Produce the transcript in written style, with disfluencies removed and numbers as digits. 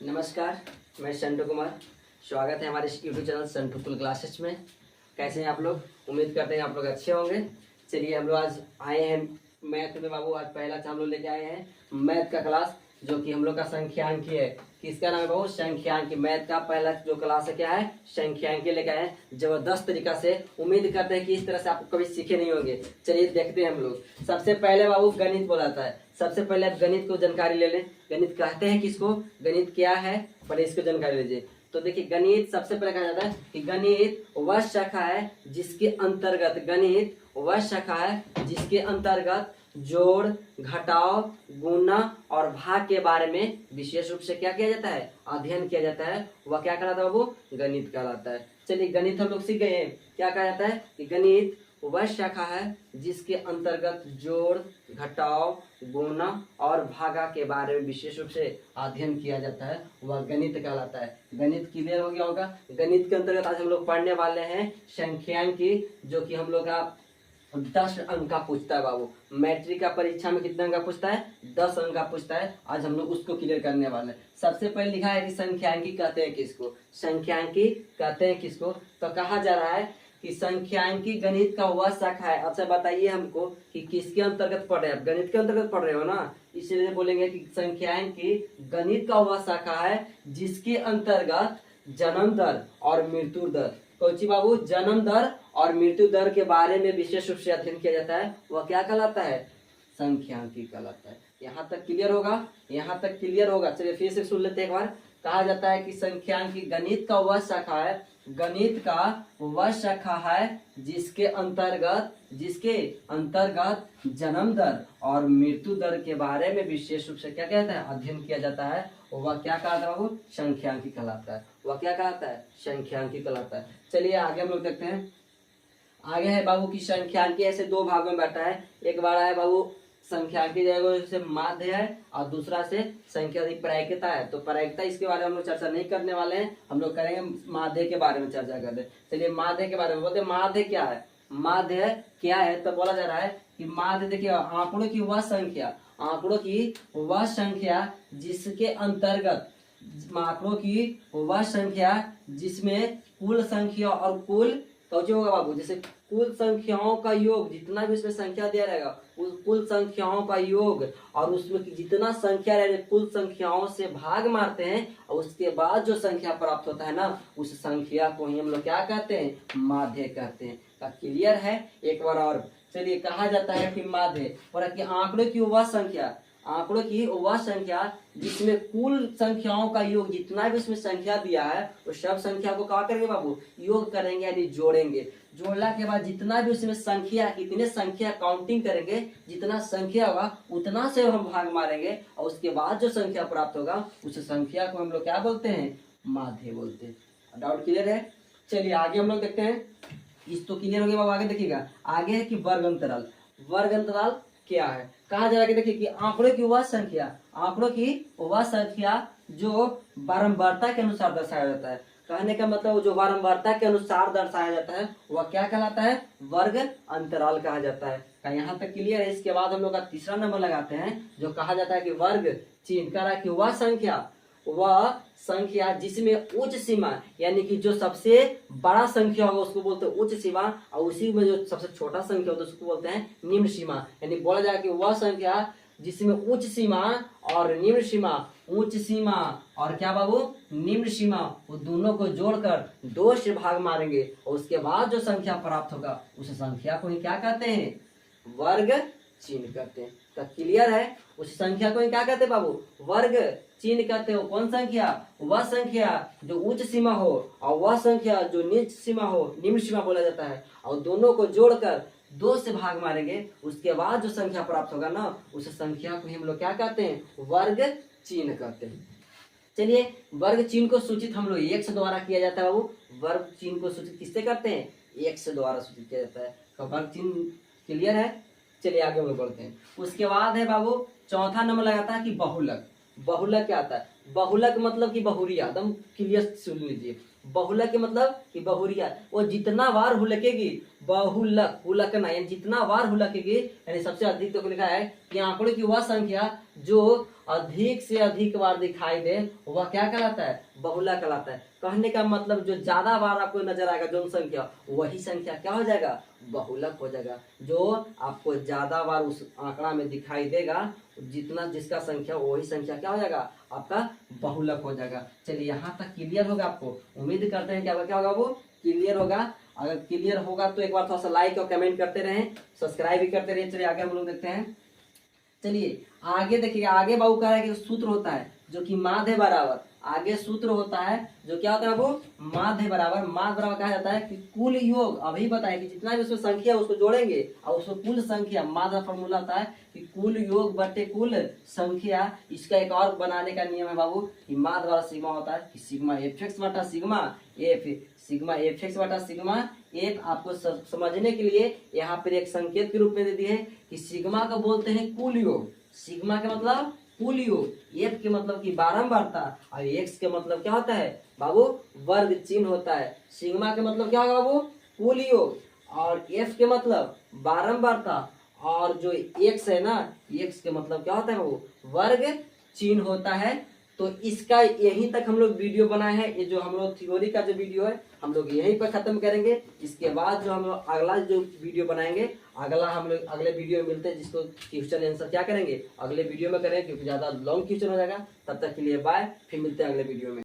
नमस्कार, मैं संटू कुमार। स्वागत है हमारे यूट्यूब चैनल संटू कुल क्लासेस में। कैसे हैं आप लोग? उम्मीद करते हैं आप लोग अच्छे होंगे। चलिए हम लोग आज आए हैं मैथ में बाबू। आज पहला हम लोग लेके आए हैं मैथ का क्लास, जो कि हम लोग का संख्यांकी है। किसका नाम है बाबू? संख्यांकी। मैथ का पहला जो क्लास है क्या है? संख्यांकी लेके आए हैं जबरदस्त तरीका से। उम्मीद करते हैं कि इस तरह से आप कभी सीखे नहीं होंगे। चलिए देखते हैं हम लोग। सबसे पहले बाबू गणित बोलाता है। सबसे पहले आप गणित को जानकारी ले लें। गणित कहते हैं किसको? गणित क्या है पहले इसको जानकारी लीजिए। तो देखिए गणित सबसे पहले कहा जाता है कि गणित वह शाखा है जिसके अंतर्गत जोड़, घटाव, गुणा और भाग के बारे में विशेष रूप से क्या किया जाता है? अध्ययन किया जाता है। वह क्या कहलाता है बाबू? गणित कहलाता है। चलिए गणित हम लोग सीख गए हैं। क्या कहा जाता है कि गणित वह शाखा है जिसके अंतर्गत जोड़, घटाव, गुणा और भागा के बारे में विशेष रूप से अध्ययन किया जाता है। वह गणित कहलाता है। गणित क्लियर हो गया होगा। गणित के अंतर्गत आज हम लोग पढ़ने वाले हैं संख्यांकी, जो कि हम लोग का 10 अंक का पूछता है बाबू। मैट्रिक का परीक्षा में कितने अंक का पूछता है? 10 अंक का पूछता है। आज हम लोग उसको क्लियर करने वाले हैं। सबसे पहले लिखा है कि संख्यांकी कहते हैं किसको? संख्यांकी कहते हैं किसको? तो कहा जा रहा है कि संख्यांकी गणित का वह शाखा है। अच्छा बताइए हमको कि किसके अंतर्गत पढ़ रहे हैं? आप गणित के अंतर्गत पढ़ रहे हो ना, इसलिए बोलेंगे कि संख्यांकी गणित का वह शाखा है जिसके अंतर्गत जन्म दर और मृत्यु दर, कौची बाबू? जन्म दर और मृत्यु दर के बारे में विशेष रूप से अध्ययन किया जाता है। वह क्या कहलाता है? संख्यांकी कहलाता है। यहाँ तक क्लियर होगा? यहाँ तक क्लियर होगा। चलिए फिर से सुन लेते हैं एक बार। कहा जाता है कि संख्यांकी गणित का वह शाखा है, गणित का वह शाखा है जिसके अंतर्गत जन्म दर और मृत्यु दर के बारे में विशेष रूप से क्या कहता है? अध्ययन किया जाता है। वह क्या कहता है बाबू? संख्यांकी कहलाता है। वह क्या कहलाता है? संख्यांकी कहलाता है। चलिए आगे हम लोग देखते हैं। आगे है बाबू की संख्यांकी ऐसे दो भागों में बैठा है। एक बार है बाबू संख्यांकी जैसे माध्य है और दूसरा से संख्यांकी प्रायिकता है। तो प्रायिकता इसके बारे में हम लोग चर्चा नहीं करने वाले हैं। हम लोग करेंगे माध्य के बारे में चर्चा करते हैं। चलिए माध्य के बारे में बोलते हैं। माध्य क्या है? माध्य क्या है? तो बोला जा रहा है कि माध्य देखिए आंकड़ों की वह संख्या जिसके अंतर्गत जिसमें कुल संख्या और कुल कौची होगा बाबू? जैसे कुल संख्याओं का योग, जितना भी उसमें संख्या दिया रहेगा उस कुल संख्याओं का योग और उसमें जितना संख्या रहे कुल संख्याओं से भाग मारते हैं और उसके बाद जो संख्या प्राप्त होता है ना, उस संख्या को ही हम लोग क्या कहते हैं? माध्य कहते हैं। का क्लियर है? एक बार और चलिए। कहा जाता है कि माध्य और कि आंकड़ों की वह संख्या जिसमें कुल संख्याओं का योग, जितना भी उसमें संख्या दिया है उस सब संख्या को क्या करेंगे बाबू? योग करेंगे, यानी जोड़ेंगे। जोड़ने के बाद जितना भी उसमें संख्या, इतने संख्या काउंटिंग करेंगे, जितना संख्या होगा उतना से हम भाग मारेंगे और उसके बाद जो संख्या प्राप्त होगा उस संख्या को हम लोग क्या बोलते हैं? माध्य बोलते हैं। डाउट क्लियर है? चलिए आगे हम लोग देखते हैं। इस तो क्लियर हो गया बाबू। आगे देखिएगा। आगे है कि वर्ग अंतराल। वर्ग अंतराल क्या है? कहा जा रहा है कि देखिए कि आंकड़ों की वह संख्या जो बारंबारता के अनुसार दर्शाया जाता है। कहने का मतलब जो बारंबारता के अनुसार दर्शाया जाता है वह क्या कहलाता है? वर्ग अंतराल कहा जाता है। यहाँ तक क्लियर है? इसके बाद हम लोग का तीसरा नंबर लगाते हैं, जो कहा जाता है कि वर्ग चिन्ह। कह रहा है कि वह संख्या जिसमें उच्च सीमा, यानी कि जो सबसे बड़ा संख्या होगा उसको बोलते हैं उच्च सीमा, और उसी में जो सबसे छोटा संख्या होता है उसको बोलते हैं निम्न सीमा। यानी बोला जाए कि वह संख्या जिसमें उच्च सीमा और निम्न सीमा, उच्च सीमा और क्या बाबू? निम्न सीमा, वो दोनों को जोड़कर 2 से भाग मारेंगे और उसके बाद जो संख्या प्राप्त होगा उस संख्या को ही क्या कहते हैं? वर्ग चिन्ह कहते हैं। तो क्लियर है? उस संख्या को ही क्या कहते हैं बाबू? वर्ग चिन्ह कहते हो। कौन संख्या? वह संख्या जो उच्च सीमा हो और वह संख्या जो निम्न सीमा हो, निम्न सीमा बोला जाता है, और दोनों को जोड़कर 2 से भाग मारेंगे, उसके बाद जो संख्या प्राप्त होगा ना, उस संख्या को हम लोग क्या कहते हैं? वर्ग चिन्ह कहते हैं। चलिए वर्ग चिन्ह को सूचित हम लोग 1 से द्वारा किया जाता है बाबू। वर्ग चिन्ह को सूचित किससे करते हैं? 1 से द्वारा सूचित किया जाता है। तो वर्ग चिन्ह क्लियर है? चलिए आगे हम लोग बढ़ते हैं। उसके बाद है बाबू चौथा नंबर लगाता है कि बहुलक। बहुलक क्या आता है? बहुलक मतलब कि बहुरिया। एकदम क्लियर सुन लीजिए। बहुलक के मतलब कि बहुरिया, वो जितना बार हुलकेगी बहुलक, हुलकना यानी जितना बार हुलकेगी यानी सबसे अधिक तो लिखा है कि आंकड़ों की वह संख्या जो अधिक से अधिक बार दिखाई दे वह क्या कहलाता है, बहुलक कहलाता है। कहने का मतलब जो ज्यादा बार आपको नजर आएगा जो संख्या, वही संख्या क्या हो जाएगा, बहुलक हो जाएगा। जो आपको ज्यादा बार उस आंकड़ा में दिखाई देगा, जितना जिसका संख्या वही संख्या क्या हो जाएगा, आपका बहुलक हो जाएगा। चलिए यहाँ तक क्लियर होगा आपको, उम्मीद करते हैं कि आपका क्या होगा, वो क्लियर होगा। अगर क्लियर होगा तो एक बार थोड़ा सा लाइक और कमेंट करते रहें, सब्सक्राइब भी करते रहिए। चलिए आगे हम लोग देखते हैं। चलिए आगे देखिए, आगे बाबू कह रहा है कि सूत्र होता है जो कि माध्य बराबर, आगे सूत्र होता है जो क्या होता है वो, माध्य बराबर। माध्य बराबर कहा जाता है कि कुल योग, अभी बताया कि जितना भी उसमें संख्या है उसको जोड़ेंगे और उसको कुल संख्या, माध्य फॉर्मूला होता है कि कुल योग बटे कुल संख्या। इसका एक और बनाने का नियम है बाबू कि माध्य वाला सिग्मा होता है कि सिग्मा एफ एक्स बटा sigma F, sigma F x बटा सिग्मा एफ। आपको समझने के लिए यहाँ पर एक संकेत के रूप में दे दिए है कि सिग्मा को बोलते हैं कुल योग, सिग्मा के मतलब कुल योग, एफ के मतलब की बारंबारता और एक्स के मतलब क्या होता है बाबू, वर्ग चिन्ह होता है। सिग्मा के मतलब क्या होगा बाबू, कुल योग, और एफ के मतलब बारंबारता, और जो एक्स है ना, एक्स के मतलब क्या होता है बाबू, वर्ग चिन्ह होता है। तो इसका यहीं तक हम लोग वीडियो बनाए हैं। ये जो हम लोग थ्योरी का जो वीडियो है हम लोग यहीं पर खत्म करेंगे। इसके बाद जो हम लोग अगला जो वीडियो बनाएंगे, अगला हम लोग अगले वीडियो में मिलते हैं, जिसको क्वेश्चन आंसर क्या करेंगे अगले वीडियो में करेंगे, क्योंकि ज्यादा लॉन्ग क्वेश्चन हो जाएगा। तब तक के लिए बाय, फिर मिलते हैं अगले वीडियो में।